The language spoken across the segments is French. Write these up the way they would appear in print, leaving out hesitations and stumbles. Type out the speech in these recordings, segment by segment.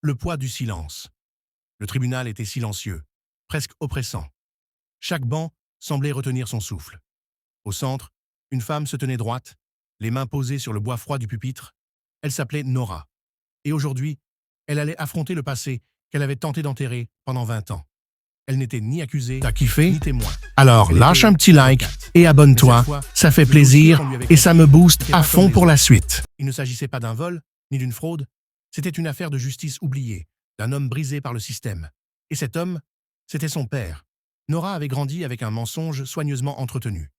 Le poids du silence. Le tribunal était silencieux, presque oppressant. Chaque banc semblait retenir son souffle. Au centre, une femme se tenait droite, les mains posées sur le bois froid du pupitre. Elle s'appelait Nora. Et aujourd'hui, elle allait affronter le passé qu'elle avait tenté d'enterrer pendant 20 ans. Elle n'était ni accusée, T'as kiffé? ni témoin. Alors Elle lâche était un petit like avocate. et abonne-toi, Mais cette fois, ça fait le dossier plaisir qu'on lui avait et ça confié me booste n'était à pas fond comme pour les la autres. suite. Il ne s'agissait pas d'un vol, ni d'une fraude. C'était une affaire de justice oubliée, d'un homme brisé par le système. Et cet homme, c'était son père. Nora avait grandi avec un mensonge soigneusement entretenu.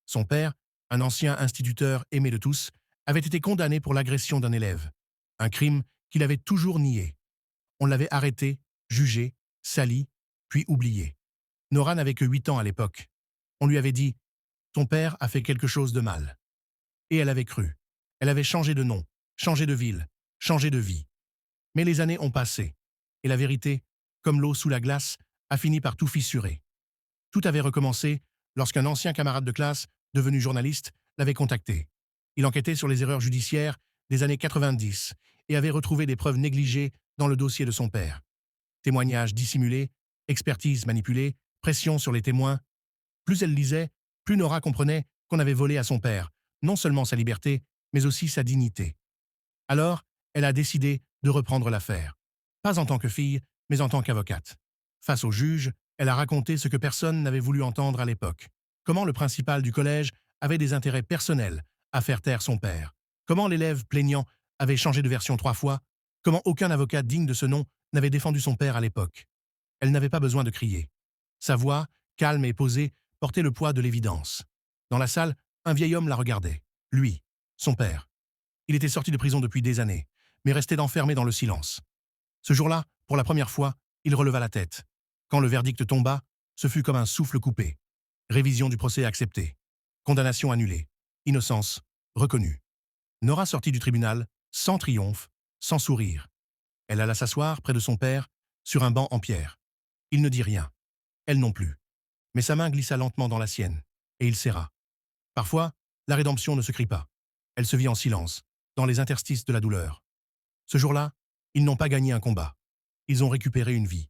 Son père, un ancien instituteur aimé de tous, avait été condamné pour l'agression d'un élève. Un crime qu'il avait toujours nié. On l'avait arrêté, jugé, sali, puis oublié. Nora n'avait que 8 ans à l'époque. On lui avait dit « Ton père a fait quelque chose de mal ». Et elle avait cru. Elle avait changé de nom, changé de ville, changé de vie. Mais les années ont passé. Et la vérité, comme l'eau sous la glace, a fini par tout fissurer. Tout avait recommencé lorsqu'un ancien camarade de classe, devenu journaliste, l'avait contacté. Il enquêtait sur les erreurs judiciaires des années 90 et avait retrouvé des preuves négligées dans le dossier de son père. Témoignages dissimulés, expertise manipulée, pression sur les témoins. Plus elle lisait, plus Nora comprenait qu'on avait volé à son père, non seulement sa liberté, mais aussi sa dignité. Alors, elle a décidé de reprendre l'affaire. Pas en tant que fille, mais en tant qu'avocate. Face au juge, elle a raconté ce que personne n'avait voulu entendre à l'époque. Comment le principal du collège avait des intérêts personnels à faire taire son père. Comment l'élève plaignant avait changé de version 3 fois. Comment aucun avocat digne de ce nom n'avait défendu son père à l'époque. Elle n'avait pas besoin de crier. Sa voix, calme et posée, portait le poids de l'évidence. Dans la salle, un vieil homme la regardait. Lui, son père. Il était sorti de prison depuis des années, mais restait enfermé dans le silence. Ce jour-là, pour la première fois, il releva la tête. Quand le verdict tomba, ce fut comme un souffle coupé. Révision du procès acceptée. Condamnation annulée. Innocence reconnue. Nora sortit du tribunal, sans triomphe, sans sourire. Elle alla s'asseoir près de son père, sur un banc en pierre. Il ne dit rien. Elle non plus. Mais sa main glissa lentement dans la sienne, et il serra. Parfois, la rédemption ne se crie pas. Elle se vit en silence, dans les interstices de la douleur. Ce jour-là, ils n'ont pas gagné un combat. Ils ont récupéré une vie.